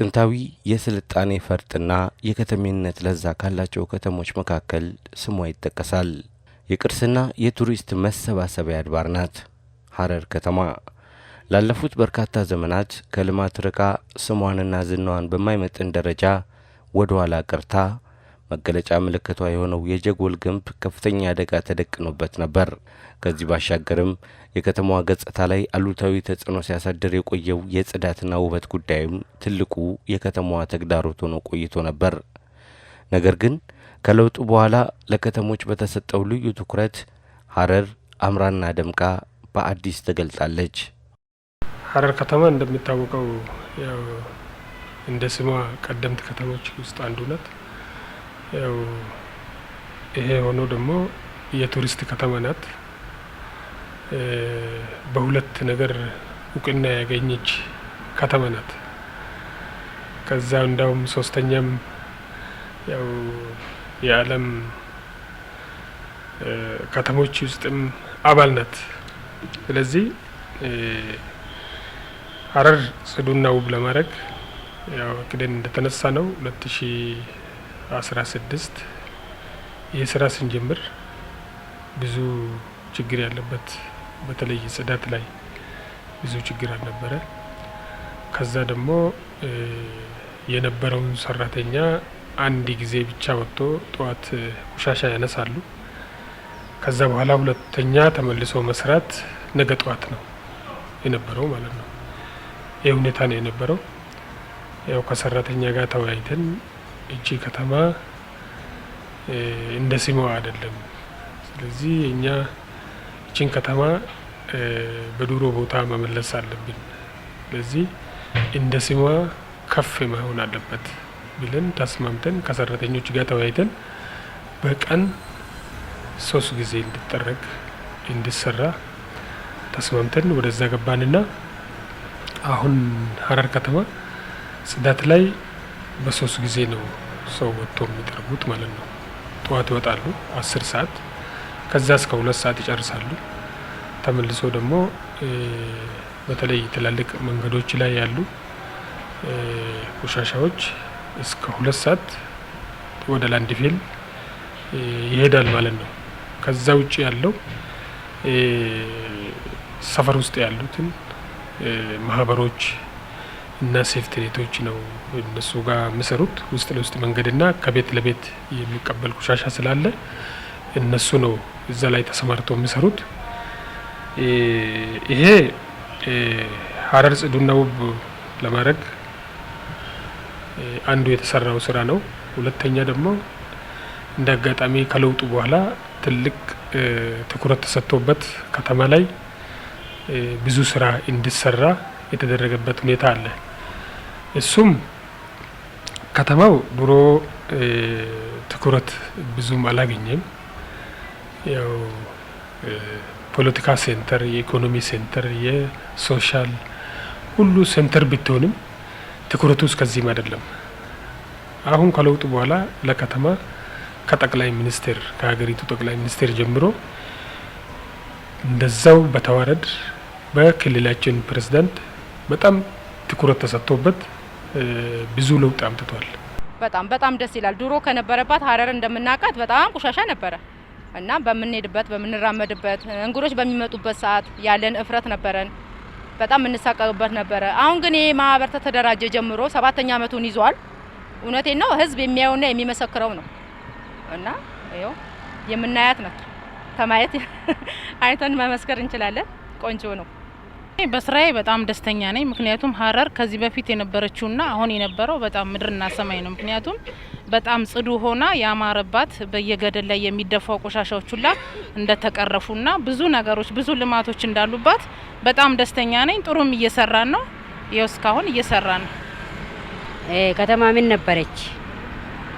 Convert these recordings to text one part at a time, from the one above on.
ጥንታዊ የስልጣኔ ፈርጥና የከተሜነት ለዛ ካላቸው ከተሞች መካከል ስሟ ይጠቀሳል። የቅርስና የቱሪስት መሰባሰቢያ አድባር ናት ሐረር ከተማ። ላለፉት በርካታ ዘመናት ከልማት ርቃ ስሟንና ዝናዋን በማይመጥን ደረጃ ወደ ኋላ ቀርታ መገለጫ ምልክቷ የሆነው የጀጎል ግንብ ከፍተኛ አደጋ ተደቅኖበት ነበር። ከዚህ ባሻገርም የከተማዋ ገጽታ ላይ አሉታዊ ተጽዕኖ ሲያሳድር የቆየው የጽዳትና ውበት ጉዳይም ትልቁ የከተማዋ ተግዳሮት ሆኖ ቆይቶ ነበር። ነገር ግን ከለውጡ በኋላ ለከተሞች በተሰጠው ልዩ ትኩረት ሐረር አምራና ደምቃ በአዲስ ተገልጣለች። ሐረር ከተማ እንደሚታወቀው ያው እንደ ስሟ ቀደምት ከተሞች ውስጥ አንዱ ናት። ያው ይሄ ሆኖ ደግሞ የቱሪስት ከተማ ናት። በሁለት ነገር እውቅና ያገኘች ከተማ ናት። ከዛ እንዳውም ሶስተኛም ያው የዓለም ከተሞች ውስጥም አባል ናት። ስለዚህ ሐረር ጽዱና ውብ ለማድረግ ያው እቅድን እንደተነሳ ነው 2016 የስራ ስንጀምር ብዙ ችግር ያለበት በተለይ ጽዳት ላይ ብዙ ችግር አልነበረ። ከዛ ደግሞ የነበረውን ሰራተኛ አንድ ጊዜ ብቻ ወጥቶ ጠዋት ቆሻሻ ያነሳሉ። ከዛ በኋላ ሁለተኛ ተመልሶ መስራት ነገ ጠዋት ነው የነበረው ማለት ነው። ይህ ሁኔታ ነው የነበረው። ያው ከሰራተኛ ጋር ተወያይተን እቺ ከተማ እንደ ስሟ አይደለም፣ ስለዚህ እኛ እቺን ከተማ በድሮ ቦታ መመለስ አለብን፣ ስለዚህ እንደ ስሟ ከፍ መሆን አለበት ብለን ተስማምተን ከሰራተኞች ጋር ተወያይተን በቀን 3 ጊዜ እንድትጠረግ እንድሰራ ተስማምተን ወደዛ ገባንና አሁን ሐረር ከተማ ጽዳት ላይ በ3 ጊዜ ነው ሰው ወጥቶ የሚጠርጉት ማለት ነው። ጠዋት ይወጣሉ 10 ሰዓት፣ ከዛ እስከ 2 ሰዓት ይጨርሳሉ። ተመልሶ ደግሞ በተለይ ትላልቅ መንገዶች ላይ ያሉ ቆሻሻዎች እስከ 2 ሰዓት ወደ ላንድፊል ይሄዳል ማለት ነው። ከዛ ውጪ ያለው ሰፈር ውስጥ ያሉትን ማህበሮች እና ሴፍቲ ኔቶች ነው እነሱ ጋር የሚሰሩት። ውስጥ ለውስጥ መንገድና ከቤት ለቤት የሚቀበል ቆሻሻ ስላለ እነሱ ነው እዛ ላይ ተሰማርተው የሚሰሩት። ይሄ ሐረር ጽዱና ውብ ለማድረግ አንዱ የተሰራው ስራ ነው። ሁለተኛ ደግሞ እንደ አጋጣሚ ከለውጡ በኋላ ትልቅ ትኩረት ተሰጥቶበት ከተማ ላይ ብዙ ስራ እንዲሰራ የተደረገበት ሁኔታ አለ። እሱም ከተማው ድሮ ትኩረት ብዙም አላገኘም። ያው ፖለቲካ ሴንተር፣ የኢኮኖሚ ሴንተር፣ የሶሻል ሁሉ ሴንተር ብትሆንም ትኩረቱ እስከዚህም አይደለም። አሁን ከለውጡ በኋላ ለከተማ ከጠቅላይ ሚኒስቴር ከሀገሪቱ ጠቅላይ ሚኒስቴር ጀምሮ እንደዛው በተዋረድ በክልላችን ፕሬዝዳንት በጣም ትኩረት ተሰጥቶበት ብዙ ለውጥ አምጥቷል። በጣም ደስ ይላል። ድሮ ከነበረባት ሐረር እንደምናውቃት በጣም ቆሻሻ ነበረ እና በምንሄድበት በምንራመድበት እንግዶች በሚመጡበት ሰዓት ያለን እፍረት ነበረን፣ በጣም እንሳቀቅበት ነበረ። አሁን ግን ይሄ ማህበር ተደራጀ ጀምሮ 7ኛ ዓመቱን ይዟል። እውነቴን ነው፣ ህዝብ የሚያየውና የሚመሰክረው ነው እና ይኸው የምናያት ነው። ከማየት አይተን መመስከር እንችላለን። ቆንጆ ነው። በስራዬ በጣም ደስተኛ ነኝ። ምክንያቱም ሐረር ከዚህ በፊት የነበረችውና አሁን የነበረው በጣም ምድርና ሰማይ ነው። ምክንያቱም በጣም ጽዱ ሆና ያማረባት በየገደል ላይ የሚደፋው ቆሻሻዎች ሁላ እንደተቀረፉና ብዙ ነገሮች ብዙ ልማቶች እንዳሉባት በጣም ደስተኛ ነኝ። ጥሩም እየሰራን ነው። ይኸው እስካሁን እየሰራን ነው። ከተማ ምን ነበረች?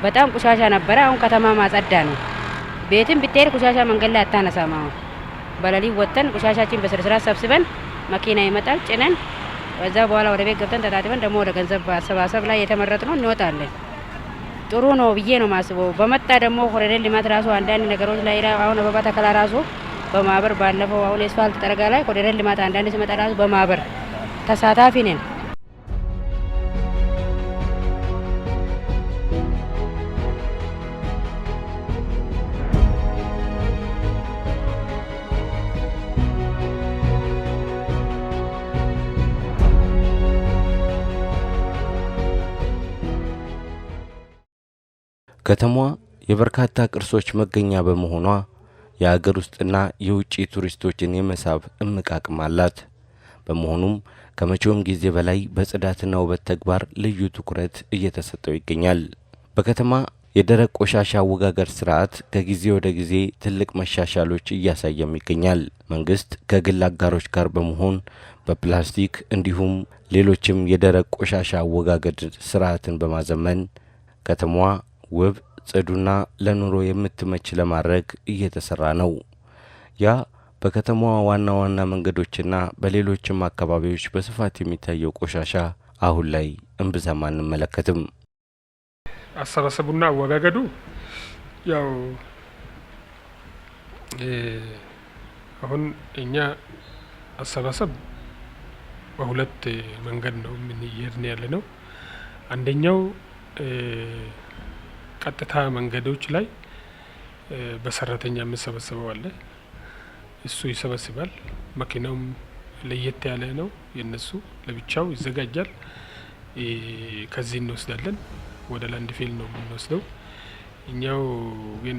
በጣም ቆሻሻ ነበረ። አሁን ከተማ ማጸዳ ነው። ቤትም ብትሄድ ቆሻሻ መንገድ ላይ አታነሳም። አሁን በሌሊት ወጥተን ቆሻሻችን በስርዓት ሰብስበን መኪና ይመጣል ጭነን፣ ከዛ በኋላ ወደ ቤት ገብተን ተጣጥበን ደግሞ ወደ ገንዘብ አሰባሰብ ላይ የተመረጥነው እንወጣለን። ጥሩ ነው ብዬ ነው ማስበው። በመጣ ደግሞ ኮሪደር ልማት ራሱ አንዳንድ ነገሮች ላይ አሁን አበባ ተከላ ራሱ በማህበር ባለፈው አሁን የአስፋልት ጠረጋ ላይ ኮሪደር ልማት አንዳንድ ሲመጣ ራሱ በማህበር ተሳታፊ ነን። ከተማዋ የበርካታ ቅርሶች መገኛ በመሆኗ የአገር ውስጥና የውጭ ቱሪስቶችን የመሳብ እምቅ አቅም አላት። በመሆኑም ከመቼውም ጊዜ በላይ በጽዳትና ውበት ተግባር ልዩ ትኩረት እየተሰጠው ይገኛል። በከተማ የደረቅ ቆሻሻ አወጋገድ ስርዓት ከጊዜ ወደ ጊዜ ትልቅ መሻሻሎች እያሳየም ይገኛል። መንግስት ከግል አጋሮች ጋር በመሆን በፕላስቲክ እንዲሁም ሌሎችም የደረቅ ቆሻሻ አወጋገድ ስርዓትን በማዘመን ከተማዋ ውብ፣ ጽዱና ለኑሮ የምትመች ለማድረግ እየተሰራ ነው። ያ በከተማዋ ዋና ዋና መንገዶችና በሌሎችም አካባቢዎች በስፋት የሚታየው ቆሻሻ አሁን ላይ እምብዛም አንመለከትም። አሰባሰቡና አወጋገዱ ያው አሁን እኛ አሰባሰብ በሁለት መንገድ ነው የምንሄድን ያለ ነው። አንደኛው ቀጥታ መንገዶች ላይ በሰራተኛ የምሰበሰበው አለ። እሱ ይሰበስባል። መኪናውም ለየት ያለ ነው። የነሱ ለብቻው ይዘጋጃል። ከዚህ እንወስዳለን፣ ወደ ላንድ ፊል ነው የምንወስደው። እኛው ግን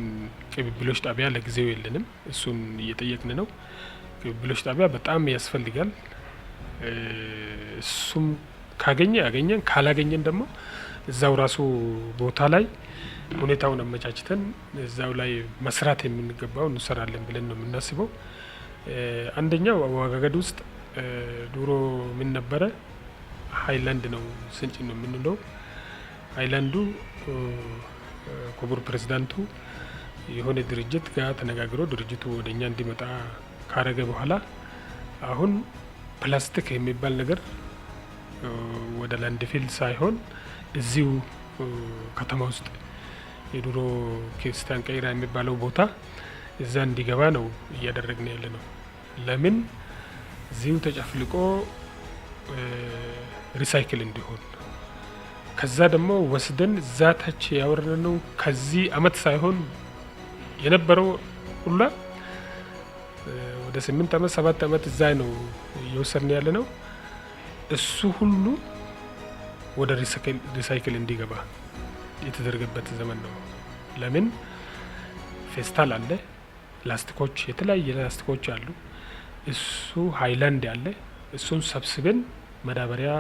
ቅብብሎች ጣቢያ ለጊዜው የለንም። እሱን እየጠየቅን ነው። ቅብብሎች ጣቢያ በጣም ያስፈልጋል። እሱም ካገኘ ያገኘን፣ ካላገኘን ደግሞ እዛው ራሱ ቦታ ላይ ሁኔታውን አመቻችተን እዛው ላይ መስራት የምንገባው እንሰራለን ብለን ነው የምናስበው። አንደኛው አወጋገድ ውስጥ ድሮ ምን ነበረ? ሃይላንድ ነው ስንጭ ነው የምንለው። ሃይላንዱ ክቡር ፕሬዝዳንቱ የሆነ ድርጅት ጋር ተነጋግሮ ድርጅቱ ወደኛ እንዲመጣ ካረገ በኋላ አሁን ፕላስቲክ የሚባል ነገር ወደ ላንድ ፊል ሳይሆን እዚሁ ከተማ ውስጥ የድሮ ክርስቲያን ቀይራ የሚባለው ቦታ እዛ እንዲገባ ነው እያደረግን ያለ ነው። ለምን እዚሁ ተጨፍልቆ ሪሳይክል እንዲሆን፣ ከዛ ደግሞ ወስደን እዛ ታች ያወረድነው ከዚህ አመት ሳይሆን የነበረው ሁላ ወደ 8 አመት 7 አመት እዛ ነው እየወሰድን ያለ ነው። እሱ ሁሉ ወደ ሪሳይክል እንዲገባ የተደረገበት ዘመን ነው። ለምን ፌስታል አለ፣ ላስቲኮች፣ የተለያየ ላስቲኮች አሉ። እሱ ሃይላንድ አለ። እሱን ሰብስበን መዳበሪያ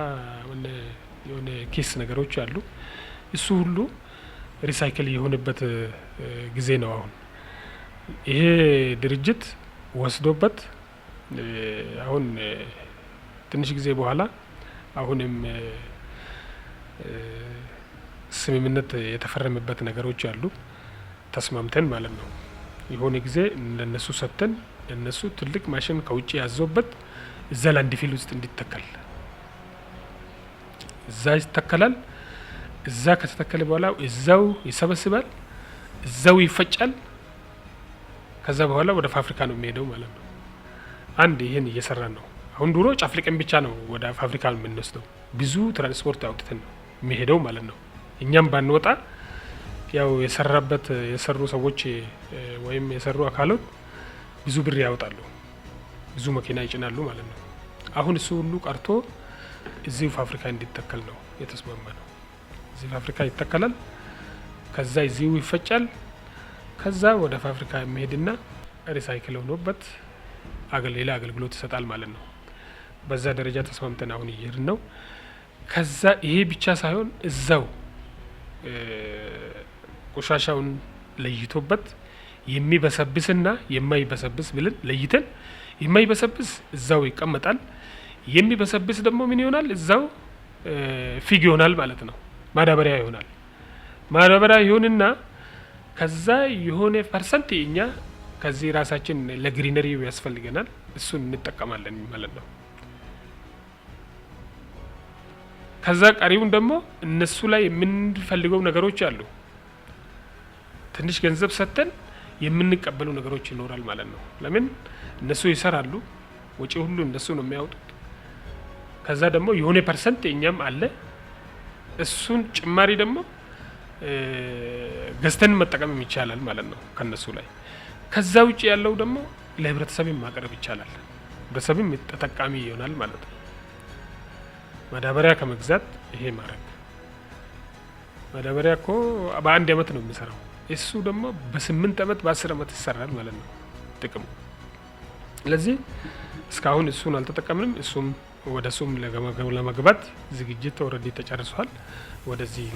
የሆነ ኪስ ነገሮች አሉ። እሱ ሁሉ ሪሳይክል የሆነበት ጊዜ ነው። አሁን ይሄ ድርጅት ወስዶበት አሁን ትንሽ ጊዜ በኋላ አሁንም ስምምነት የተፈረመበት ነገሮች አሉ። ተስማምተን ማለት ነው። የሆነ ጊዜ ለነሱ ሰጥተን እነሱ ትልቅ ማሽን ከውጭ ያዘውበት እዛ ላንድ ፊል ውስጥ እንዲተከል እዛ ይተከላል። እዛ ከተተከለ በኋላ እዛው ይሰበስባል፣ እዛው ይፈጫል። ከዛ በኋላ ወደ ፋብሪካ ነው የሚሄደው ማለት ነው። አንድ ይሄን እየሰራን ነው። አሁን ድሮ ጨፍልቀን ብቻ ነው ወደ ፋብሪካ የምንወስደው። ብዙ ትራንስፖርት አውጥተን ነው የሚሄደው ማለት ነው። እኛም ባንወጣ ያው የሰሩ ሰዎች ወይም የሰሩ አካሎች ብዙ ብር ያወጣሉ፣ ብዙ መኪና ይጭናሉ ማለት ነው። አሁን እሱ ሁሉ ቀርቶ እዚሁ ፋብሪካ እንዲተከል ነው የተስማማ ነው። እዚህ ፋብሪካ ይተከላል፣ ከዛ እዚሁ ይፈጫል፣ ከዛ ወደ ፋብሪካ የሚሄድና ሪሳይክል ሆኖበት ሌላ አገልግሎት ይሰጣል ማለት ነው። በዛ ደረጃ ተስማምተን አሁን እየሄድን ነው። ከዛ ይሄ ብቻ ሳይሆን እዛው ቆሻሻውን ለይቶበት የሚበሰብስና የማይበሰብስ ብለን ለይተን፣ የማይበሰብስ እዛው ይቀመጣል፣ የሚበሰብስ ደግሞ ምን ይሆናል? እዛው ፊግ ይሆናል ማለት ነው። ማዳበሪያ ይሆናል። ማዳበሪያ ይሆንና ከዛ የሆነ ፐርሰንት እኛ ከዚህ ራሳችን ለግሪነሪ ያስፈልገናል፣ እሱን እንጠቀማለን ማለት ነው። ከዛ ቀሪውን ደግሞ እነሱ ላይ የምንፈልገው ነገሮች አሉ። ትንሽ ገንዘብ ሰጥተን የምንቀበሉ ነገሮች ይኖራል ማለት ነው። ለምን እነሱ ይሰራሉ፣ ወጪ ሁሉ እነሱ ነው የሚያወጡት። ከዛ ደግሞ የሆነ ፐርሰንት እኛም አለ፣ እሱን ጭማሪ ደግሞ ገዝተን መጠቀም ይቻላል ማለት ነው ከነሱ ላይ። ከዛ ውጭ ያለው ደግሞ ለህብረተሰብም ማቅረብ ይቻላል፣ ህብረተሰብም ተጠቃሚ ይሆናል ማለት ነው። ማዳበሪያ ከመግዛት ይሄ ማድረግ ማዳበሪያ እኮ በአንድ አመት ነው የሚሰራው። እሱ ደግሞ በ8 አመት በ10 አመት ይሰራል ማለት ነው ጥቅሙ። ስለዚህ እስካሁን እሱን አልተጠቀምንም። እሱም ወደ እሱም ለመግባት ዝግጅት ኦልሬዲ ተጨርሷል። ወደዚህ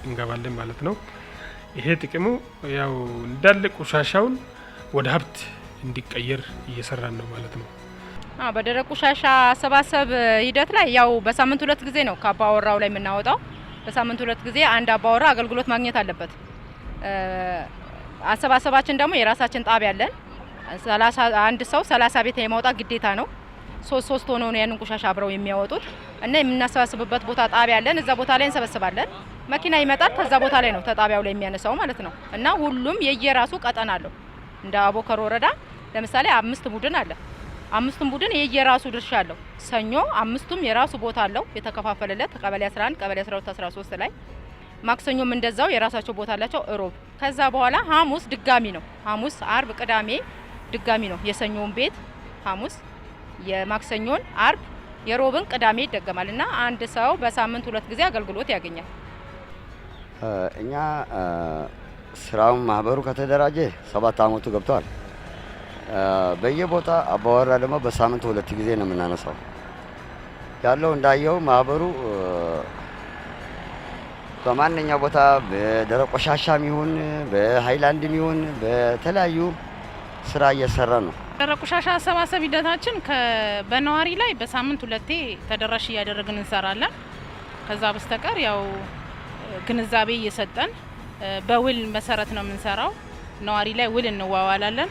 እንገባለን ማለት ነው። ይሄ ጥቅሙ ያው እንዳለ ቆሻሻውን ወደ ሀብት እንዲቀየር እየሰራን ነው ማለት ነው። በደረቅ ቆሻሻ አሰባሰብ ሂደት ላይ ያው በሳምንት 2 ጊዜ ነው ከአባወራው ላይ የምናወጣው። በሳምንት 2 ጊዜ አንድ አባወራ አገልግሎት ማግኘት አለበት። አሰባሰባችን ደግሞ የራሳችን ጣቢያ አለን። አንድ ሰው 30 ቤት የማውጣት ግዴታ ነው። 3 ሆነው ነው ያንን ቆሻሻ አብረው የሚያወጡት እና የምናሰባስብበት ቦታ ጣቢያ አለን። እዛ ቦታ ላይ እንሰበስባለን። መኪና ይመጣል፣ ከዛ ቦታ ላይ ነው ተጣቢያው ላይ የሚያነሳው ማለት ነው። እና ሁሉም የየራሱ ቀጠና አለው። እንደ አቦከር ወረዳ ለምሳሌ 5 ቡድን አለ። 5ቱም ቡድን የየራሱ ድርሻ አለው። ሰኞ 5ቱም የራሱ ቦታ አለው የተከፋፈለለት ቀበሌ 11፣ ቀበሌ 12፣ 13 ላይ። ማክሰኞም እንደዛው የራሳቸው ቦታ አላቸው። እሮብ ከዛ በኋላ ሐሙስ ድጋሚ ነው። ሐሙስ፣ አርብ፣ ቅዳሜ ድጋሚ ነው። የሰኞውን ቤት ሐሙስ፣ የማክሰኞን አርብ፣ የሮብን ቅዳሜ ይደገማል እና አንድ ሰው በሳምንት 2 ጊዜ አገልግሎት ያገኛል። እኛ ስራውን ማህበሩ ከተደራጀ 7 አመቱ ገብቷል። በየቦታ አባወራ ደግሞ በሳምንት 2 ጊዜ ነው የምናነሳው ያለው። እንዳየው ማህበሩ በማንኛው ቦታ በደረቅ ቆሻሻም ይሁን በሃይላንድም ይሁን በተለያዩ ስራ እየሰራ ነው። ደረቅ ቆሻሻ አሰባሰብ ሂደታችን በነዋሪ ላይ በሳምንት 2 ተደራሽ እያደረግን እንሰራለን። ከዛ በስተቀር ያው ግንዛቤ እየሰጠን በውል መሰረት ነው የምንሰራው። ነዋሪ ላይ ውል እንዋዋላለን።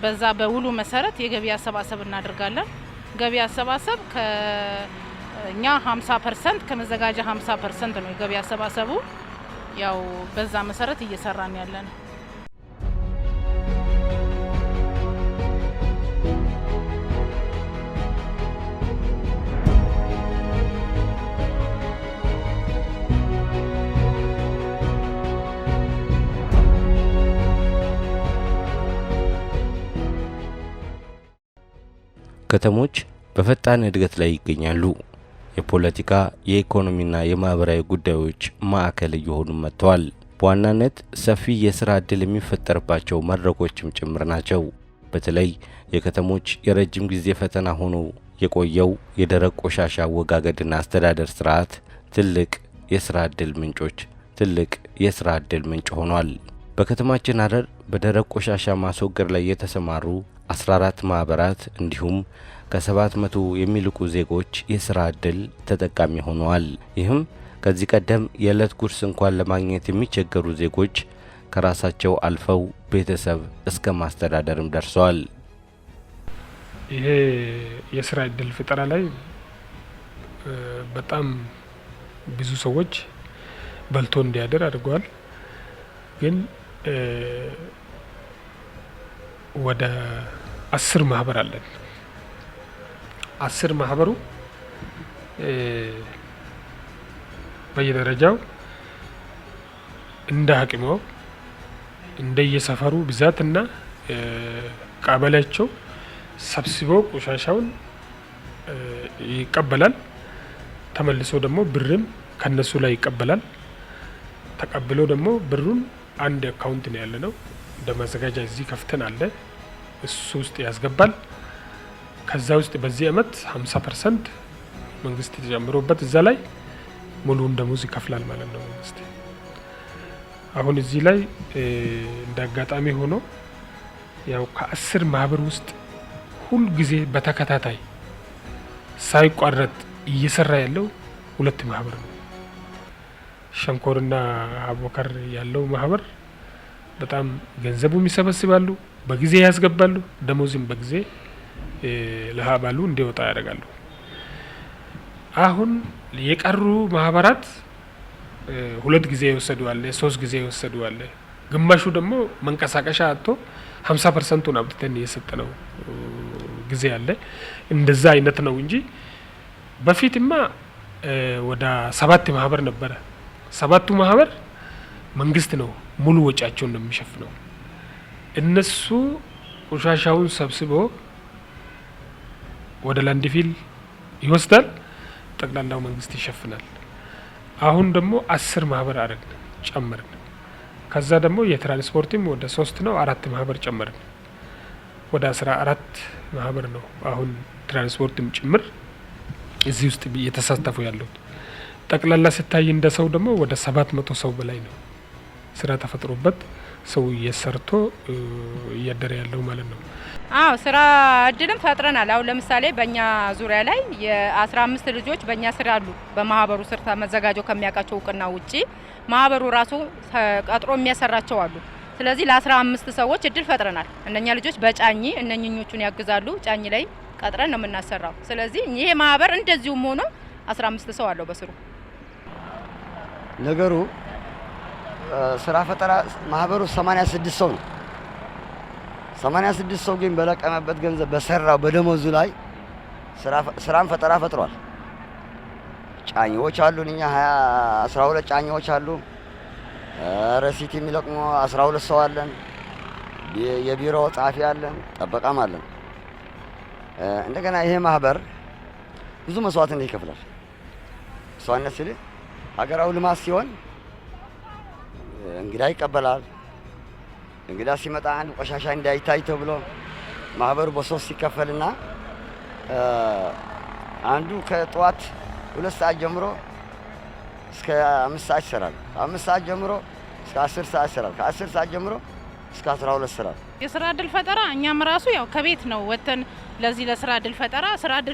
በዛ በውሉ መሰረት የገቢ አሰባሰብ እናደርጋለን። ገቢ አሰባሰብ ከኛ 50% ከመዘጋጃ 50% ነው የገቢ አሰባሰቡ። ያው በዛ መሰረት እየሰራን ያለን። ከተሞች በፈጣን እድገት ላይ ይገኛሉ። የፖለቲካ የኢኮኖሚና የማህበራዊ ጉዳዮች ማዕከል እየሆኑ መጥተዋል። በዋናነት ሰፊ የስራ ዕድል የሚፈጠርባቸው መድረኮችም ጭምር ናቸው። በተለይ የከተሞች የረጅም ጊዜ ፈተና ሆኖ የቆየው የደረቅ ቆሻሻ አወጋገድና አስተዳደር ስርዓት ትልቅ የስራ ዕድል ምንጭ ሆኗል። በከተማችን ሐረር በደረቅ ቆሻሻ ማስወገድ ላይ የተሰማሩ 14 ማህበራት እንዲሁም ከ700 የሚልቁ ዜጎች የስራ ዕድል ተጠቃሚ ሆነዋል። ይህም ከዚህ ቀደም የዕለት ጉርስ እንኳን ለማግኘት የሚቸገሩ ዜጎች ከራሳቸው አልፈው ቤተሰብ እስከ ማስተዳደርም ደርሰዋል። ይሄ የስራ ዕድል ፈጠራ ላይ በጣም ብዙ ሰዎች በልቶ እንዲያደር አድርገዋል። ግን ወደ 10 ማህበር አለን። 10 ማህበሩ በየደረጃው እንደ አቅሙ እንደየሰፈሩ ብዛትና ቀበሌያቸው ሰብስቦ ቆሻሻውን ይቀበላል። ተመልሶ ደግሞ ብርም ከነሱ ላይ ይቀበላል። ተቀብሎ ደግሞ ብሩን አንድ አካውንት ነው ያለነው እንደ ማዘጋጃ እዚህ ከፍተን አለ እሱ ውስጥ ያስገባል። ከዛ ውስጥ በዚህ አመት 50% መንግስት ተጨምሮበት እዛ ላይ ሙሉውን ደሞዝ ይከፍላል ማለት ነው መንግስት። አሁን እዚህ ላይ እንደ አጋጣሚ ሆኖ ያው ከ10 ማህበር ውስጥ ሁል ጊዜ በተከታታይ ሳይቋረጥ እየሰራ ያለው 2 ማህበር ነው። ሸንኮርና አቦከር ያለው ማህበር በጣም ገንዘቡም ይሰበስባሉ፣ በጊዜ ያስገባሉ፣ ደሞዝም በጊዜ ለሀባሉ እንዲወጣ ያደርጋሉ። አሁን የቀሩ ማህበራት 2 ጊዜ ይወሰዱ አለ፣ 3 ጊዜ ይወሰዱ አለ። ግማሹ ደግሞ መንቀሳቀሻ አጥቶ 50%ን አብጥተን እየሰጠነው ጊዜ አለ። እንደዛ አይነት ነው እንጂ በፊትማ ወደ 7 ማህበር ነበረ። 7ቱ ማህበር መንግስት ነው ሙሉ ወጪያቸውን ነው የሚሸፍነው። እነሱ ቆሻሻውን ሰብስቦ ወደ ላንድፊል ይወስዳል፣ ጠቅላላው መንግስት ይሸፍናል። አሁን ደግሞ 10 ማህበር አረግን። ጨመርን። ከዛ ደግሞ የትራንስፖርትም ወደ 3 ነው 4 ማህበር ጨመርን። ወደ 14 ማህበር ነው አሁን ትራንስፖርትም ጭምር እዚህ ውስጥ እየተሳተፉ ያሉት። ጠቅላላ ሲታይ እንደ ሰው ደግሞ ወደ 700 ሰው በላይ ነው ስራ ተፈጥሮበት ሰው እየሰርቶ እያደረ ያለው ማለት ነው። አዎ ስራ እድልም ፈጥረናል። አሁን ለምሳሌ በእኛ ዙሪያ ላይ የ15 ልጆች በእኛ ስራ አሉ። በማህበሩ ስር ተመዘጋጀው ከሚያውቃቸው እውቅና ውጪ ማህበሩ ራሱ ቀጥሮ የሚያሰራቸው አሉ። ስለዚህ ለ15 ሰዎች እድል ፈጥረናል። እነኛ ልጆች በጫኝ እነኝኞቹን ያግዛሉ። ጫኝ ላይ ቀጥረን ነው የምናሰራው። ስለዚህ ይሄ ማህበር እንደዚሁም ሆኖ 15 ሰው አለው በስሩ። ነገሩ ስራ ፈጠራ ማህበሩ 86 ሰው ነው። 86 ሰው ግን በለቀመበት ገንዘብ በሰራው በደሞዙ ላይ ስራን ፈጠራ ፈጥሯል። ጫኞች አሉን እኛ 12 ጫኞች አሉ። ረሲት የሚለቅሙ 12 ሰው አለን። የቢሮ ጻፊ አለን፣ ጠበቃም አለን። እንደገና ይሄ ማህበር ብዙ መስዋዕትነት ይከፍላል። መስዋዕትነት ሲል ሀገራዊ ልማት ሲሆን እንግዳ ይቀበላል። እንግዳ ሲመጣ አንድ ቆሻሻ እንዳይታይ ተብሎ ማህበሩ በ3 ሲከፈልና አንዱ ከጠዋት 2 ሰዓት ጀምሮ እስከ 5 ሰዓት ይሰራል። ከ5 ሰዓት ጀምሮ እስከ 10 ሰዓት ይሰራል። ከ10 ሰዓት ጀምሮ እስከ 12 ይሰራል። የስራ እድል ፈጠራ እኛም ራሱ ያው ከቤት ነው ወተን ለዚህ ለስራ እድል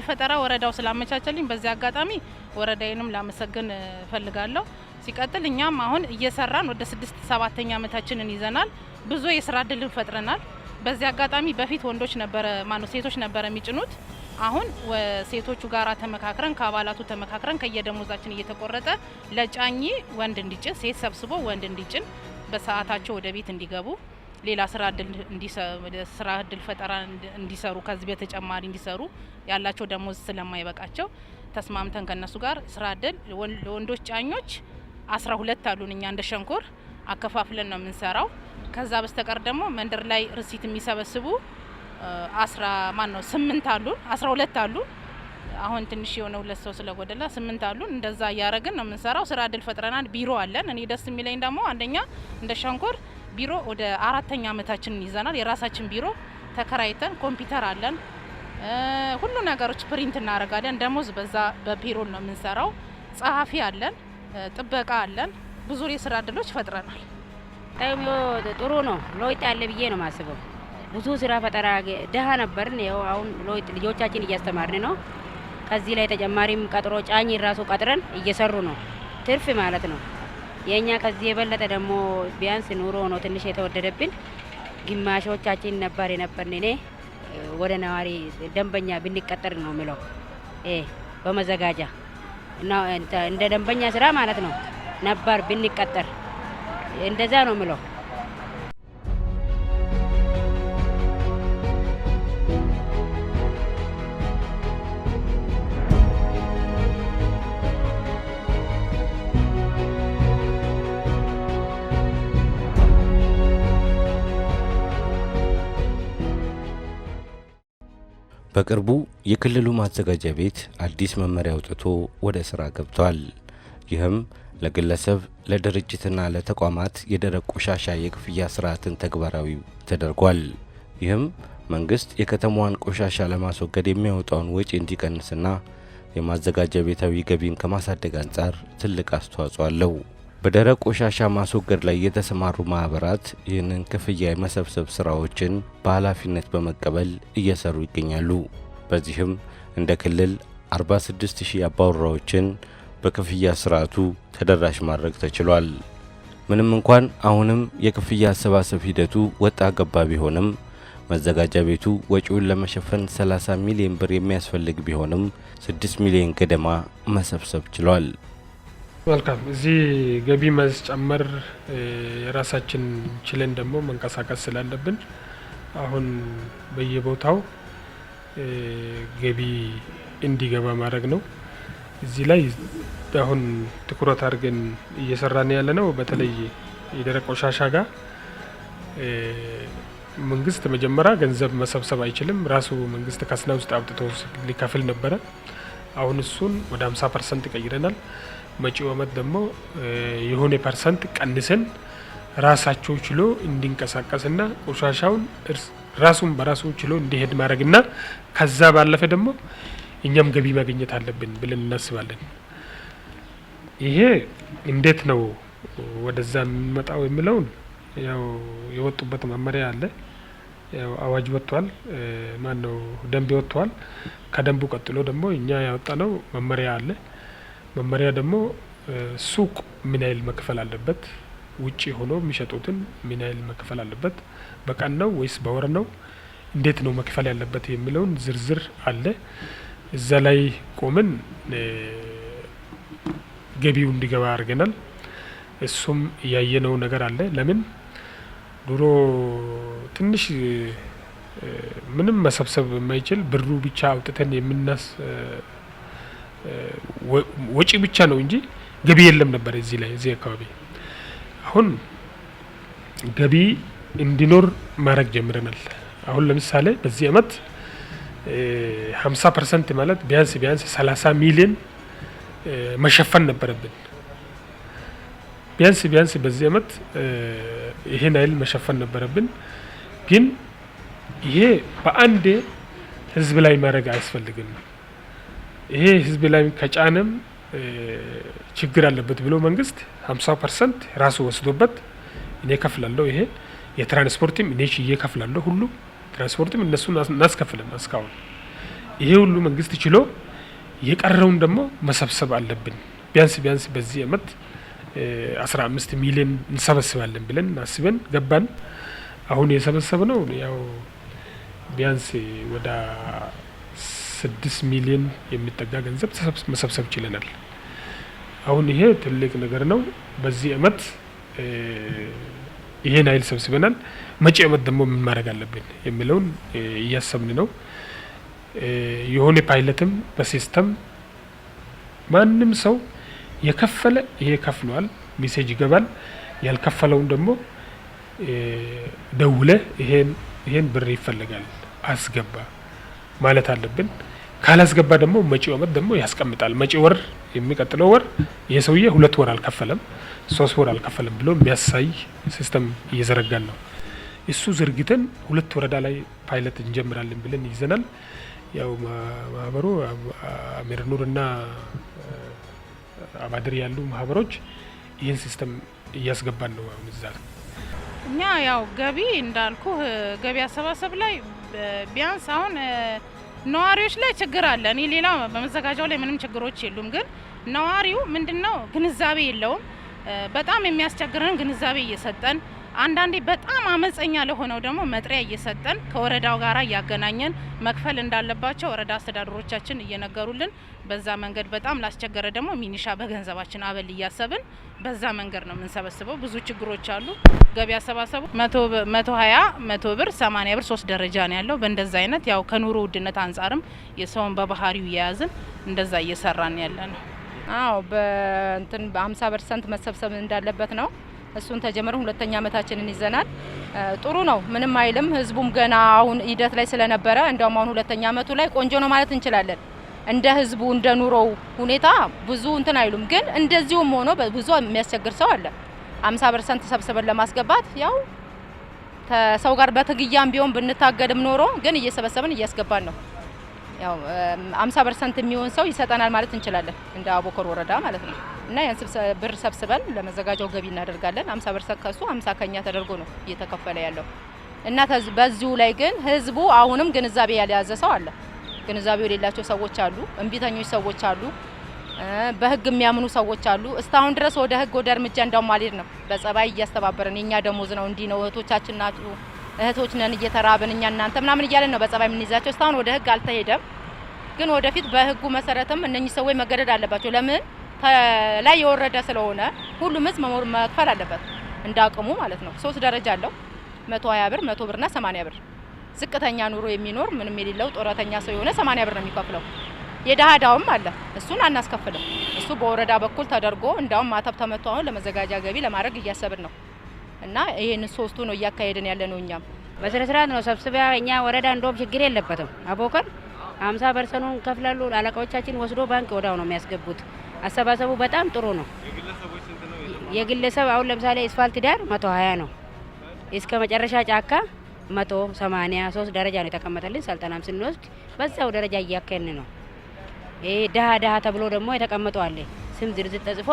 ፈጠራ ወረዳው ስላመቻቸልኝ በዚህ አጋጣሚ ወረዳዬንም ላመሰግን ፈልጋለሁ። ሲቀጥል እኛም አሁን እየሰራን ወደ 6-7ኛ ዓመታችንን ይዘናል። ብዙ የስራ እድል ፈጥረናል። በዚህ አጋጣሚ በፊት ወንዶች ነበረ ሴቶች ነበረ የሚጭኑት። አሁን ሴቶቹ ጋራ ተመካክረን ከአባላቱ ተመካክረን ከየደሞዛችን እየተቆረጠ ለጫኝ ወንድ እንዲጭን ሴት ሰብስቦ ወንድ እንዲጭን በሰዓታቸው ወደ ቤት እንዲገቡ ሌላ ስራ እድል ፈጠራ እንዲሰሩ ከዚህ በተጨማሪ እንዲሰሩ ያላቸው ደሞዝ ስለማይበቃቸው ተስማምተን ከነሱ ጋር ስራ እድል ለወንዶች ጫኞች 12 አሉን። እኛ እንደ ሸንኮር አከፋፍለን ነው የምንሰራው። ከዛ በስተቀር ደግሞ መንደር ላይ ርሲት የሚሰበስቡ 8 አሉን 12 አሉን። አሁን ትንሽ የሆነ 2 ሰው ስለጎደለ 8 አሉን። እንደዛ እያረግን ነው የምንሰራው። ስራ እድል ፈጥረናል። ቢሮ አለን። እኔ ደስ የሚለኝ ደግሞ አንደኛ እንደ ሸንኮር ቢሮ ወደ 4ኛ ዓመታችንን ይዘናል። የራሳችን ቢሮ ተከራይተን ኮምፒውተር አለን። ሁሉ ነገሮች ፕሪንት እናደርጋለን። ደሞዝ በዛ በቢሮ ነው የምንሰራው። ጸሐፊ አለን፣ ጥበቃ አለን። ብዙ የስራ እድሎች ፈጥረናል። ታይም ጥሩ ነው። ለውጥ ያለ ብዬ ነው ማስበው። ብዙ ስራ ፈጠራ ደሃ ነበርን። ያው አሁን ለውጥ ልጆቻችን እያስተማርን ነው። ከዚህ ላይ ተጨማሪም ቀጥሮ ጫኝ ራሱ ቀጥረን እየሰሩ ነው። ትርፍ ማለት ነው። የኛ ከዚህ የበለጠ ደግሞ ቢያንስ ኑሮ ነው ትንሽ የተወደደብን። ግማሾቻችን ነበር የነበርን እኔ ወደ ነዋሪ ደንበኛ ብንቀጠር ነው የሚለው በመዘጋጃ እና እንደ ደንበኛ ስራ ማለት ነው ነበር ብንቀጠር እንደዛ ነው የሚለው። በቅርቡ የክልሉ ማዘጋጃ ቤት አዲስ መመሪያ አውጥቶ ወደ ስራ ገብቷል። ይህም ለግለሰብ ለድርጅትና ለተቋማት የደረቅ ቆሻሻ የክፍያ ስርዓትን ተግባራዊ ተደርጓል። ይህም መንግስት የከተማዋን ቆሻሻ ለማስወገድ የሚያወጣውን ወጪ እንዲቀንስና የማዘጋጃ ቤታዊ ገቢን ከማሳደግ አንጻር ትልቅ አስተዋጽኦ አለው። በደረቅ ቆሻሻ ማስወገድ ላይ የተሰማሩ ማህበራት ይህንን ክፍያ የመሰብሰብ ስራዎችን በኃላፊነት በመቀበል እየሰሩ ይገኛሉ። በዚህም እንደ ክልል 46000 አባወራዎችን በክፍያ ስርዓቱ ተደራሽ ማድረግ ተችሏል። ምንም እንኳን አሁንም የክፍያ አሰባሰብ ሂደቱ ወጣ ገባ ቢሆንም መዘጋጃ ቤቱ ወጪውን ለመሸፈን 30 ሚሊዮን ብር የሚያስፈልግ ቢሆንም 6 ሚሊዮን ገደማ መሰብሰብ ችሏል። መልካም። እዚህ ገቢ ማስጨመር የራሳችን ችለን ደግሞ መንቀሳቀስ ስላለብን አሁን በየቦታው ገቢ እንዲገባ ማድረግ ነው። እዚህ ላይ አሁን ትኩረት አድርገን እየሰራን ያለ ነው። በተለይ የደረቅ ቆሻሻ ጋር መንግስት መጀመሪያ ገንዘብ መሰብሰብ አይችልም። ራሱ መንግስት ከስና ውስጥ አውጥቶ ሊከፍል ነበረ። አሁን እሱን ወደ 50% ቀይረናል። መጪው አመት ደግሞ የሆነ ፐርሰንት ቀንሰን ራሳቸው ችሎ እንዲንቀሳቀስና ቆሻሻውን ራሱን በራሱ ችሎ እንዲሄድ ማድረግና ከዛ ባለፈ ደግሞ እኛም ገቢ ማግኘት አለብን ብለን እናስባለን። ይሄ እንዴት ነው ወደዛ የምንመጣው የሚለውን ያው የወጡበት መመሪያ አለ። ያው አዋጅ ወጥቷል፣ ማነው ደንብ ወጥቷል። ከደንቡ ቀጥሎ ደግሞ እኛ ያወጣነው መመሪያ አለ። መመሪያ ደግሞ ሱቅ ምን ያህል መክፈል አለበት፣ ውጪ ሆኖ የሚሸጡትን ምን ያህል መክፈል አለበት፣ በቀን ነው ወይስ በወር ነው፣ እንዴት ነው መክፈል ያለበት የሚለውን ዝርዝር አለ። እዛ ላይ ቆምን ገቢው እንዲገባ አድርገናል። እሱም ያየነው ነገር አለ። ለምን ድሮ ትንሽ ምንም መሰብሰብ የማይችል ብሩ ብቻ አውጥተን የምናስ ወጪ ብቻ ነው እንጂ ገቢ የለም ነበር እዚህ ላይ እዚህ አካባቢ። አሁን ገቢ እንዲኖር ማድረግ ጀምረናል። አሁን ለምሳሌ በዚህ አመት 50% ማለት ቢያንስ 30 ሚሊዮን መሸፈን ነበረብን። ቢያንስ በዚህ አመት ይሄን አይል መሸፈን ነበረብን። ግን ይሄ በአንድ ህዝብ ላይ ማድረግ አያስፈልግም። ይሄ ህዝብ ላይ ከጫነም ችግር አለበት ብሎ መንግስት 50% ራሱ ወስዶበት እኔ ከፍላለሁ፣ ይሄ የትራንስፖርትም እኔ ችዬ ከፍላለሁ፣ ሁሉ ትራንስፖርትም እነሱ እናስከፍለን እስካሁን። ይሄ ሁሉ መንግስት ችሎ የቀረውን ደግሞ መሰብሰብ አለብን። ቢያንስ በዚህ አመት 15 ሚሊዮን እንሰበስባለን ብለን አስበን ገባን። አሁን የሰበሰብነው ያው ቢያንስ ወደ 6 ሚሊዮን የሚጠጋ ገንዘብ መሰብሰብ ችለናል። አሁን ይሄ ትልቅ ነገር ነው። በዚህ አመት ይሄን ኃይል ሰብስበናል። መጪ አመት ደግሞ ምን ማድረግ አለብን የሚለውን እያሰብን ነው። የሆነ ፓይለትም በሲስተም ማንም ሰው የከፈለ ይሄ ከፍሏል ሜሴጅ ይገባል። ያልከፈለውን ደግሞ ደውለ ይሄን ብር ይፈልጋል አስገባ ማለት አለብን። ካላስገባ ደግሞ መጪው አመት ደግሞ ያስቀምጣል። መጪ ወር የሚቀጥለው ወር የሰውዬ 2 ወር አልከፈለም 3 ወር አልከፈለም ብሎ የሚያሳይ ሲስተም እየዘረጋን ነው። እሱ ዝርግተን 2 ወረዳ ላይ ፓይለት እንጀምራለን ብለን ይዘናል። ያው ማህበሩ አሚር ኑርና አባድር ያሉ ማህበሮች ይህን ሲስተም እያስገባን ነው። አሁን እዛ እኛ ያው ገቢ እንዳልኩ ገቢ አሰባሰብ ላይ ቢያንስ አሁን ነዋሪዎች ላይ ችግር አለ። እኔ ሌላ በመዘጋጃው ላይ ምንም ችግሮች የሉም። ግን ነዋሪው ምንድነው ግንዛቤ የለውም። በጣም የሚያስቸግረን ግንዛቤ እየሰጠን አንዳንዴ በጣም አመፀኛ ለሆነው ደግሞ መጥሪያ እየሰጠን ከወረዳው ጋር እያገናኘን መክፈል እንዳለባቸው ወረዳ አስተዳደሮቻችን እየነገሩልን በዛ መንገድ በጣም ላስቸገረ ደግሞ ሚኒሻ በገንዘባችን አበል እያሰብን በዛ መንገድ ነው የምንሰበስበው። ብዙ ችግሮች አሉ። ገቢ አሰባሰቡ 100 ብር 80 ብር 3 ደረጃ ነው ያለው። በእንደዛ አይነት ያው ከኑሮ ውድነት አንጻርም የሰውን በባህሪው የያዝን እንደዛ እየሰራን ያለ ነው። አዎ በእንትን በ50% መሰብሰብ እንዳለበት ነው። እሱን ተጀመረን 2ኛ አመታችንን ይዘናል። ጥሩ ነው፣ ምንም አይልም። ህዝቡም ገና አሁን ሂደት ላይ ስለነበረ እንደውም አሁን 2ኛ አመቱ ላይ ቆንጆ ነው ማለት እንችላለን። እንደ ህዝቡ እንደ ኑሮው ሁኔታ ብዙ እንትን አይሉም። ግን እንደዚሁም ሆኖ ብዙ የሚያስቸግር ሰው አለ። 50% ተሰብስበን ለማስገባት ያው ከሰው ጋር በትግያም ቢሆን ብንታገድም ኖሮ ግን እየሰበሰብን እያስገባን ነው። ያው 50% የሚሆን ሰው ይሰጠናል ማለት እንችላለን እንደ አቦከር ወረዳ ማለት ነው። እና ያን ብር ሰብስበን ለመዘጋጃው ገቢ እናደርጋለን። 50% ከሱ 50 ከኛ ተደርጎ ነው እየተከፈለ ያለው። እና በዚሁ ላይ ግን ህዝቡ አሁንም ግንዛቤ ያልያዘ ሰው አለ። ግንዛቤው የሌላቸው ሰዎች አሉ፣ እንቢተኞች ሰዎች አሉ፣ በህግ የሚያምኑ ሰዎች አሉ። እስካሁን ድረስ ወደ ህግ ወደ እርምጃ እንዳውም አልሄድ ነው። በጸባይ እያስተባበረን የኛ ደሞዝ ነው እንዲህ ነው እህቶቻችን ናቸው እህቶች ነን እየተራብን እኛ እናንተ ምናምን እያለን ነው በጸባይ የምንይዛቸው። እስካሁን ወደ ህግ አልተሄደም። ግን ወደፊት በህጉ መሰረትም እነኚህ ሰዎች መገደድ አለባቸው። ለምን ላይ የወረደ ስለሆነ ሁሉም ህዝብ መክፈል አለበት እንዳቅሙ ማለት ነው። 3 ደረጃ አለው። 120 ብር 100 ብርና 80 ብር። ዝቅተኛ ኑሮ የሚኖር ምንም የሌለው ጦረተኛ ሰው የሆነ 80 ብር ነው የሚከፍለው። የዳሃዳውም አለ፣ እሱን አናስከፍልም። እሱ በወረዳ በኩል ተደርጎ እንዳውም ማተብ ተመቶ አሁን ለመዘጋጃ ገቢ ለማድረግ እያሰብን ነው። እና ይሄን 3ቱ ነው እያካሄድን ያለ ነው። እኛም በስነ ስርዓት ነው ሰብስበያ። እኛ ወረዳ እንደውም ችግር የለበትም። አቦከር 50% ከፍላሉ። አለቃዎቻችን ወስዶ ባንክ ወዳው ነው የሚያስገቡት። አሰባሰቡ በጣም ጥሩ ነው። የግለሰብ አሁን ለምሳሌ አስፋልት ዳር 120 ነው። እስከ መጨረሻ ጫካ 183 ደረጃ ነው የተቀመጠልን። ሰልጠናም ስንወስድ በዛው ደረጃ እያከን ነው። ይሄ ደሃ ተብሎ ደግሞ የተቀመጠው አለ። ስም ዝርዝር ተጽፎ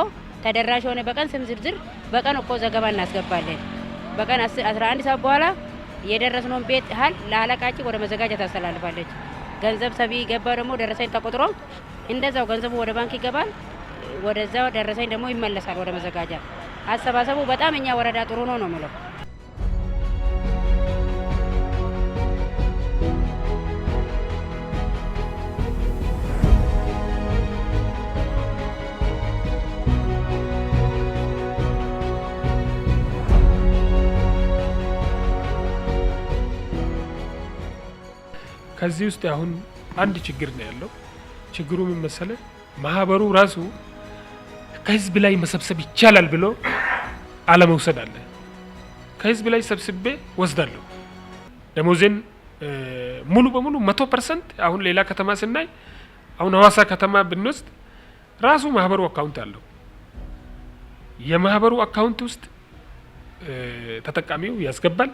ተደራሽ ሆነ በቀን ስም ዝርዝር በቀን እኮ ዘገባ እናስገባለን። በቀን 11 ሰዓት በኋላ የደረስነውን ቤት ሀል ለአለቃችን ወደ መዘጋጃ ታስተላልፋለች። ገንዘብ ሰቢ ገባ ደግሞ ደረሰኝ ተቆጥሮ እንደዛው ገንዘቡ ወደ ባንክ ይገባል። ወደዛው ደረሰኝ ደግሞ ይመለሳል ወደ መዘጋጃ። አሰባሰቡ በጣም እኛ ወረዳ ጥሩ ነው ነው የምለው። ከዚህ ውስጥ አሁን አንድ ችግር ነው ያለው። ችግሩ ምን መሰለህ? ማህበሩ ራሱ ከህዝብ ላይ መሰብሰብ ይቻላል ብሎ አለመውሰድ አለ። ከህዝብ ላይ ሰብስቤ ወስዳለሁ ደሞዜን ሙሉ በሙሉ 100%። አሁን ሌላ ከተማ ስናይ አሁን ሐዋሳ ከተማ ብንወስድ ራሱ ማህበሩ አካውንት አለው። የማህበሩ አካውንት ውስጥ ተጠቃሚው ያስገባል፣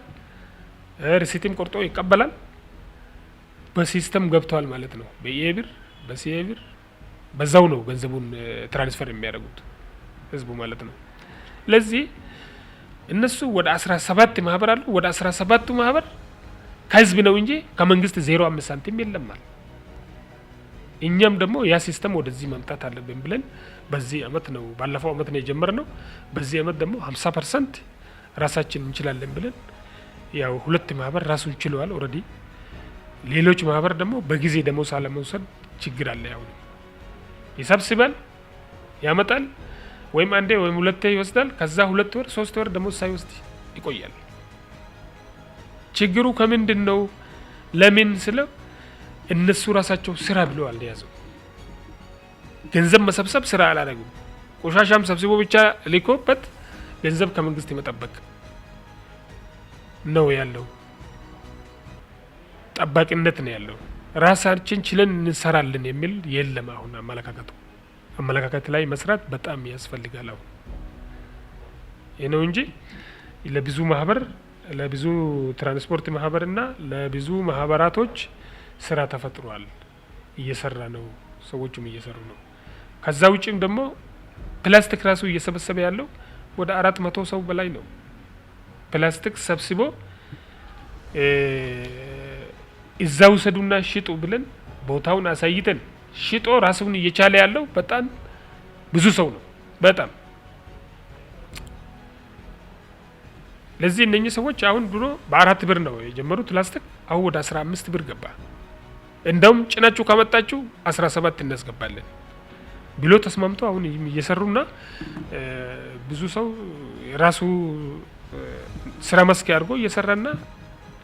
ሪሲትም ቆርጦ ይቀበላል። በሲስተም ገብቷል ማለት ነው። በኢብር በሲብር በዛው ነው ገንዘቡን ትራንስፈር የሚያደርጉት ህዝቡ ማለት ነው። ለዚህ እነሱ ወደ 17 ማህበር አሉ። ወደ 17ቱ ማህበር ከህዝብ ነው እንጂ ከመንግስት 0.5 ሳንቲም የለም ማለት። እኛም ደግሞ ያ ሲስተም ወደዚህ ማምጣት አለብን ብለን በዚህ አመት ነው ባለፈው አመት ነው የጀመርነው። በዚህ አመት ደግሞ 50% ራሳችን እንችላለን ብለን ያው 2 ማህበር ራሱን ችለዋል ኦሬዲ። ሌሎች ማህበር ደግሞ በጊዜ ደሞዝ አለመውሰድ ችግር አለ። ያው ይሰብስባል ያመጣል፣ ወይም አንዴ ወይም ሁለቴ ይወስዳል። ከዛ 2 ወር 3 ወር ደሞዝ ሳይወስድ ይቆያል። ችግሩ ከምንድን ነው? ለምን ስለው እነሱ ራሳቸው ስራ ብለው አልያዙም። ገንዘብ መሰብሰብ ስራ አላደረጉም። ቆሻሻም ሰብስቦ ብቻ ሊኮበት ገንዘብ ከመንግስት የመጠበቅ ነው ያለው። ጠባቂነት ነው ያለው። ራሳችን ችለን እንሰራለን የሚል የለም። አሁን አመለካከት ላይ መስራት በጣም ያስፈልጋል። አሁን ይህ ነው እንጂ ለብዙ ማህበር ለብዙ ትራንስፖርት ማህበርና ለብዙ ማህበራቶች ስራ ተፈጥሯል። እየሰራ ነው፣ ሰዎቹም እየሰሩ ነው። ከዛ ውጭም ደግሞ ፕላስቲክ ራሱ እየሰበሰበ ያለው ወደ 400 ሰው በላይ ነው። ፕላስቲክ ሰብስቦ እዛው ሰዱና ሽጡ ብለን ቦታውን አሳይተን ሽጦ ራሱን እየቻለ ያለው በጣም ብዙ ሰው ነው። በጣም ለዚህ እነኚህ ሰዎች አሁን ድሮ በ4 ብር ነው የጀመሩት ፕላስቲክ፣ አሁን ወደ 15 ብር ገባ። እንደውም ጭናችሁ ካመጣችሁ 17 እናስገባለን ብሎ ተስማምቶ አሁን እየሰሩና ብዙ ሰው ራሱ ስራ መስክ አድርጎ እየሰራና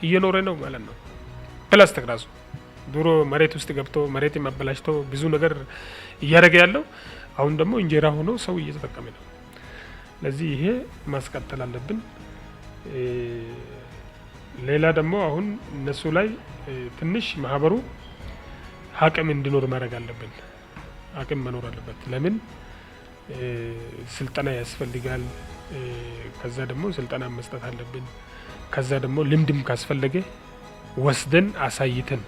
እየኖረ ነው ማለት ነው። ፕላስቲክ ራሱ ድሮ መሬት ውስጥ ገብቶ መሬት ማበላሽቶ ብዙ ነገር እያደረገ ያለው አሁን ደግሞ እንጀራ ሆኖ ሰው እየተጠቀመ ነው። ለዚህ ይሄ ማስቀጠል አለብን። ሌላ ደግሞ አሁን እነሱ ላይ ትንሽ ማህበሩ አቅም እንዲኖር ማድረግ አለብን። አቅም መኖር አለበት። ለምን ስልጠና ያስፈልጋል። ከዛ ደግሞ ስልጠና መስጠት አለብን። ከዛ ደግሞ ልምድም ካስፈለገ ወስደን አሳይተን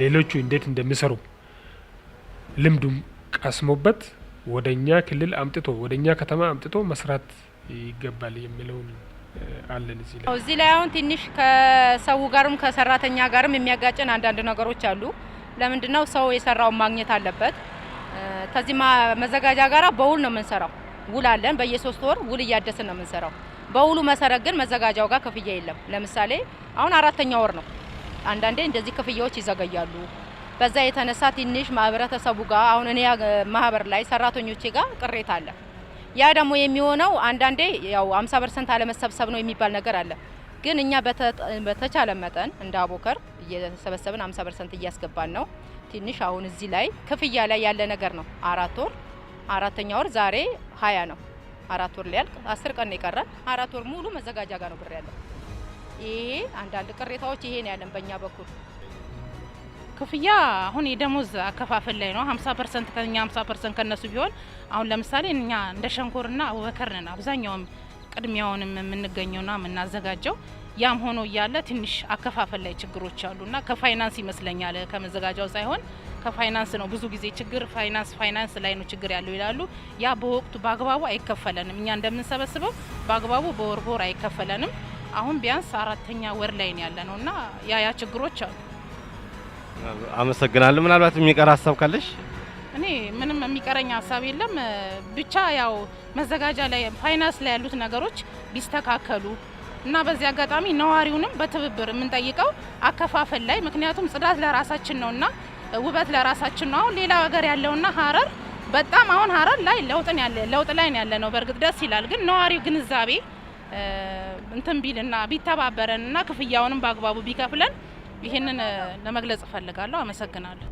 ሌሎቹ እንዴት እንደሚሰሩ ልምዱም ቀስሞበት ወደኛ ክልል አምጥቶ ወደኛ ከተማ አምጥቶ መስራት ይገባል የሚለውን አለን። እዚህ ላይ አሁን ትንሽ ከሰው ጋርም ከሰራተኛ ጋርም የሚያጋጭን አንዳንድ ነገሮች አሉ። ለምንድነው ሰው የሰራውን ማግኘት አለበት። ከዚህ መዘጋጃ ጋራ በውል ነው የምንሰራው። ውል አለን። በየ3 ወር ውል እያደስን ነው የምንሰራው። በውሉ መሰረት ግን መዘጋጃው ጋር ክፍያ የለም። ለምሳሌ አሁን 4ኛ ወር ነው። አንዳንዴ እንደዚህ ክፍያዎች ይዘገያሉ። በዛ የተነሳ ትንሽ ማህበረተሰቡ ጋር አሁን እኔ ማህበር ላይ ሰራተኞቼ ጋር ቅሬታ አለ። ያ ደግሞ የሚሆነው አንዳንዴ ያው 50% አለመሰብሰብ ነው የሚባል ነገር አለ። ግን እኛ በተቻለ መጠን እንደ አቦከር እየሰበሰብን 50% እያስገባን ነው። ትንሽ አሁን እዚህ ላይ ክፍያ ላይ ያለ ነገር ነው። 4 ወር 4ኛ ወር ዛሬ 20 ነው። 4 ወር ሊያልቅ 10 ቀን ነው የቀረን። 4 ወር ሙሉ መዘጋጃ ጋር ነው ብር ያለው። ይሄ አንዳንድ ቅሬታዎች ይሄን ያለን በእኛ በኩል ክፍያ አሁን የደሞዝ አከፋፈል ላይ ነው 50% ከኛ 50% ከነሱ ቢሆን አሁን ለምሳሌ እኛ እንደ ሸንኮርና አቡበከር ነን አብዛኛው ቅድሚያውንም የምንገኘውና የምናዘጋጀው ያም ሆኖ ያለ ትንሽ አከፋፈል ላይ ችግሮች አሉና ከፋይናንስ ይመስለኛል ከመዘጋጃው ሳይሆን ከፋይናንስ ነው ብዙ ጊዜ ችግር ፋይናንስ ላይ ነው ችግር ያለው ይላሉ ያ በወቅቱ በአግባቡ አይከፈለንም እኛ እንደምንሰበስበው በአግባቡ በወር አይከፈለንም አሁን ቢያንስ 4ኛ ወር ላይ ነው ያለነውና ያ ችግሮች አሉ አመሰግናለሁ ምናልባት የሚቀር ሀሳብ ካለሽ እኔ ምንም የሚቀረኝ ሀሳብ የለም ብቻ ያው መዘጋጃ ላይ ፋይናንስ ላይ ያሉት ነገሮች ቢስተካከሉ እና በዚህ አጋጣሚ ነዋሪውንም በትብብር የምንጠይቀው አከፋፈል ላይ ምክንያቱም ጽዳት ለራሳችን ነውና ውበት ለራሳችን ነው አሁን ሌላ ሀገር ያለውና ሀረር በጣም አሁን ሀረር ላይ ለውጥ ላይ ያለ ነው በርግጥ ደስ ይላል ግን ነዋሪው ግንዛቤ እንትን ቢልና ቢተባበረንና ክፍያውንም በአግባቡ ቢከፍለን ይሄንን ለመግለጽ ፈልጋለሁ አመሰግናለሁ